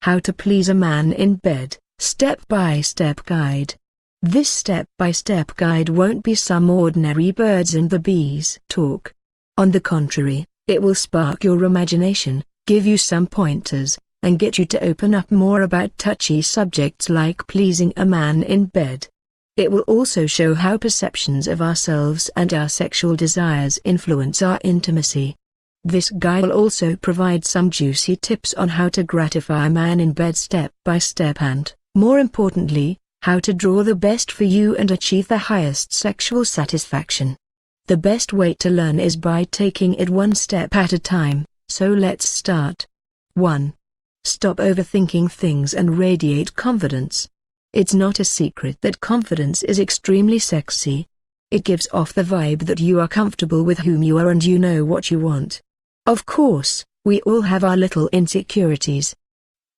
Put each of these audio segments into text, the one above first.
How to Please a Man in Bed, Step-by-Step Guide. This step-by-step guide won't be some ordinary birds and the bees talk. On the contrary, it will spark your imagination, give you some pointers, and get you to open up more about touchy subjects like pleasing a man in bed. It will also show how perceptions of ourselves and our sexual desires influence our intimacy. This guide will also provide some juicy tips on how to gratify a man in bed step by step and, more importantly, how to draw the best for you and achieve the highest sexual satisfaction. The best way to learn is by taking it one step at a time, so let's start. 1. Stop overthinking things and radiate confidence. It's not a secret that confidence is extremely sexy. It gives off the vibe that you are comfortable with whom you are and you know what you want. Of course, we all have our little insecurities.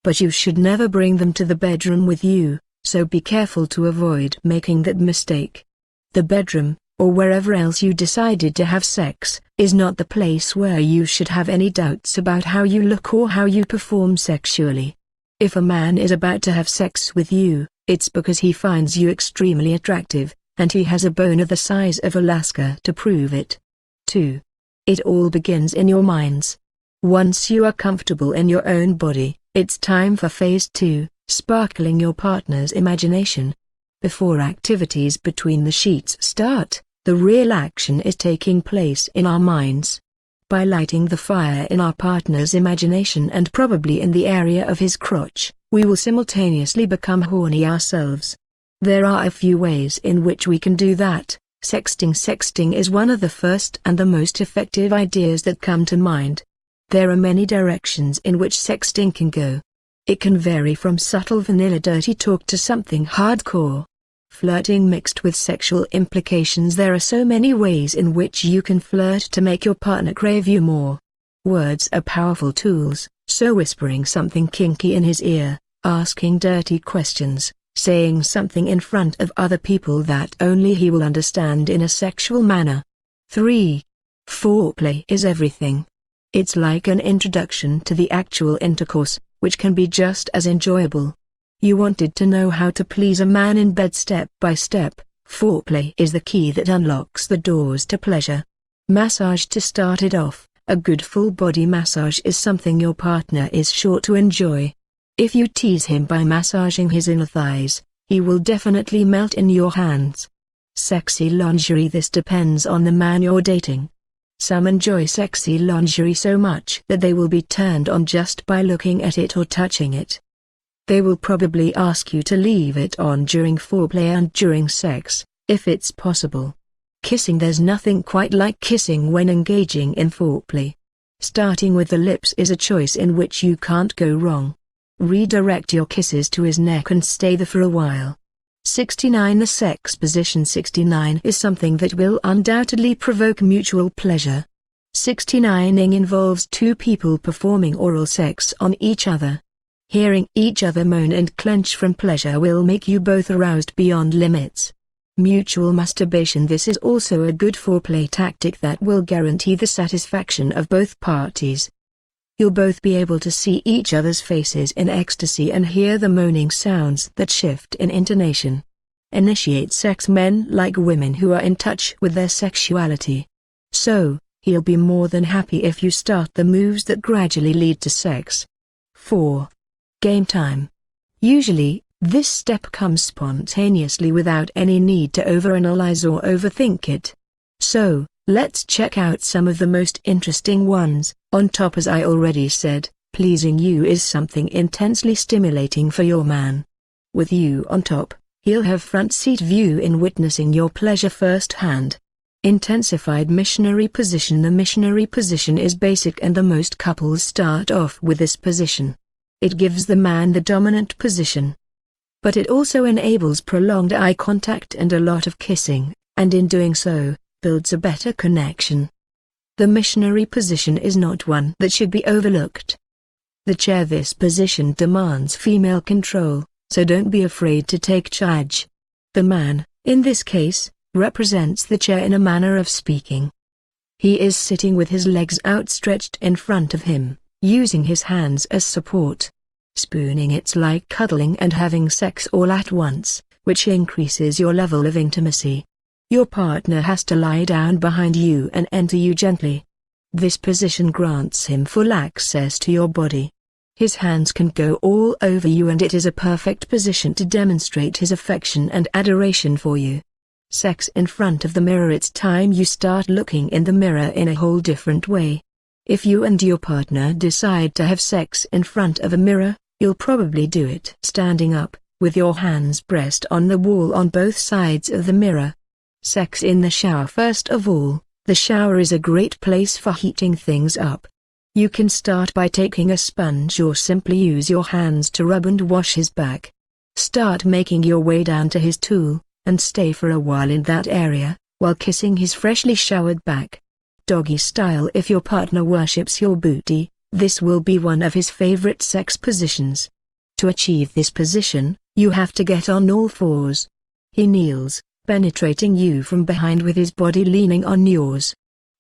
But you should never bring them to the bedroom with you, so be careful to avoid making that mistake. The bedroom, or wherever else you decided to have sex, is not the place where you should have any doubts about how you look or how you perform sexually. If a man is about to have sex with you, it's because he finds you extremely attractive, and he has a boner the size of Alaska to prove it. 2. It all begins in your minds. Once you are comfortable in your own body, it's time for phase 2, sparkling your partner's imagination. Before activities between the sheets start, the real action is taking place in our minds. By lighting the fire in our partner's imagination and probably in the area of his crotch, we will simultaneously become horny ourselves. There are a few ways in which we can do that. Sexting is one of the first and the most effective ideas that come to mind. There are many directions in which sexting can go. It can vary from subtle vanilla dirty talk to something hardcore flirting mixed with sexual implications. There are so many ways in which you can flirt to make your partner crave you more. Words are powerful tools, so whispering something kinky in his ear, asking dirty questions, saying something in front of other people that only he will understand in a sexual manner. 3. Foreplay is everything. It's like an introduction to the actual intercourse, which can be just as enjoyable. You wanted to know how to please a man in bed step by step. Foreplay is the key that unlocks the doors to pleasure. Massage to start it off. A good full body massage is something your partner is sure to enjoy. If you tease him by massaging his inner thighs, he will definitely melt in your hands. Sexy lingerie. This depends on the man you're dating. Some enjoy sexy lingerie so much that they will be turned on just by looking at it or touching it. They will probably ask you to leave it on during foreplay and during sex, if it's possible. Kissing. There's nothing quite like kissing when engaging in foreplay. Starting with the lips is a choice in which you can't go wrong. Redirect your kisses to his neck and stay there for a while. 69. The sex position. 69 is something that will undoubtedly provoke mutual pleasure. 69ing involves two people performing oral sex on each other. Hearing each other moan and clench from pleasure will make you both aroused beyond limits. Mutual masturbation. This is also a good foreplay tactic that will guarantee the satisfaction of both parties. You'll both be able to see each other's faces in ecstasy and hear the moaning sounds that shift in intonation. Initiate sex. Men like women who are in touch with their sexuality. So, he'll be more than happy if you start the moves that gradually lead to sex. 4. Game time. Usually, this step comes spontaneously without any need to overanalyze or overthink it. So, let's check out some of the most interesting ones. On top, as I already said, pleasing you is something intensely stimulating for your man. With you on top, he'll have front seat view in witnessing your pleasure firsthand. Intensified missionary position. The missionary position is basic and the most couples start off with this position. It gives the man the dominant position. But it also enables prolonged eye contact and a lot of kissing, and in doing so, builds a better connection. The missionary position is not one that should be overlooked. The chair. This position demands female control, so don't be afraid to take charge. The man, in this case, represents the chair in a manner of speaking. He is sitting with his legs outstretched in front of him, using his hands as support. Spooning, it's like cuddling and having sex all at once, which increases your level of intimacy. Your partner has to lie down behind you and enter you gently. This position grants him full access to your body. His hands can go all over you, and it is a perfect position to demonstrate his affection and adoration for you. Sex in front of the mirror. It's time you start looking in the mirror in a whole different way. If you and your partner decide to have sex in front of a mirror, you'll probably do it standing up, with your hands pressed on the wall on both sides of the mirror. Sex in the shower. First of all, the shower is a great place for heating things up. You can start by taking a sponge or simply use your hands to rub and wash his back. Start making your way down to his tool, and stay for a while in that area, while kissing his freshly showered back. Doggy style. If your partner worships your booty, this will be one of his favorite sex positions. To achieve this position, you have to get on all fours. He kneels, penetrating you from behind with his body leaning on yours.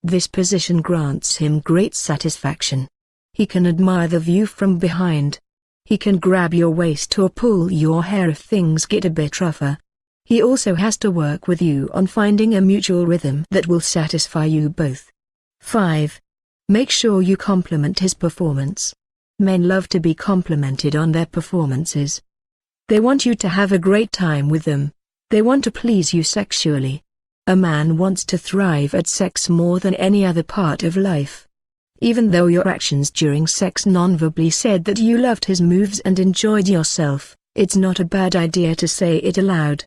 This position grants him great satisfaction. He can admire the view from behind. He can grab your waist or pull your hair if things get a bit rougher. He also has to work with you on finding a mutual rhythm that will satisfy you both. 5. Make sure you compliment his performance. Men love to be complimented on their performances. They want you to have a great time with them. They want to please you sexually. A man wants to thrive at sex more than any other part of life. Even though your actions during sex non-verbally said that you loved his moves and enjoyed yourself, it's not a bad idea to say it aloud.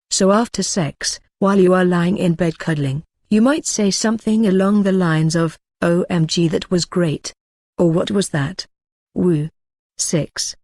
So after sex, while you are lying in bed cuddling, you might say something along the lines of, "OMG, that was great." Or, "What was that? Woo." 6.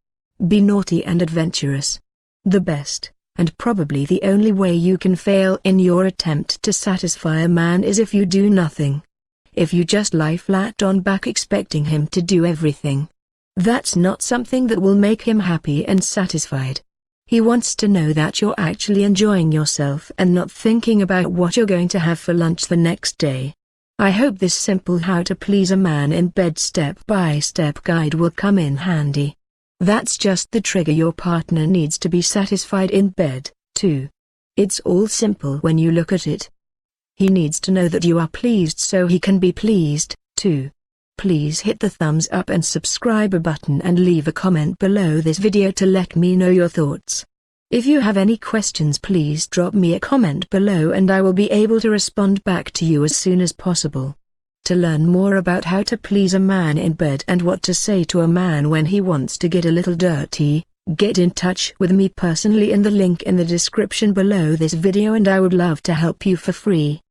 Be naughty and adventurous. The best, and probably the only way you can fail in your attempt to satisfy a man is if you do nothing. If you just lie flat on back expecting him to do everything. That's not something that will make him happy and satisfied. He wants to know that you're actually enjoying yourself and not thinking about what you're going to have for lunch the next day. I hope this simple how to please a man in bed step-by-step guide will come in handy. That's just the trigger your partner needs to be satisfied in bed, too. It's all simple when you look at it. He needs to know that you are pleased so he can be pleased, too. Please hit the thumbs up and subscribe button and leave a comment below this video to let me know your thoughts. If you have any questions, please drop me a comment below and I will be able to respond back to you as soon as possible. To learn more about how to please a man in bed and what to say to a man when he wants to get a little dirty, get in touch with me personally in the link in the description below this video and I would love to help you for free.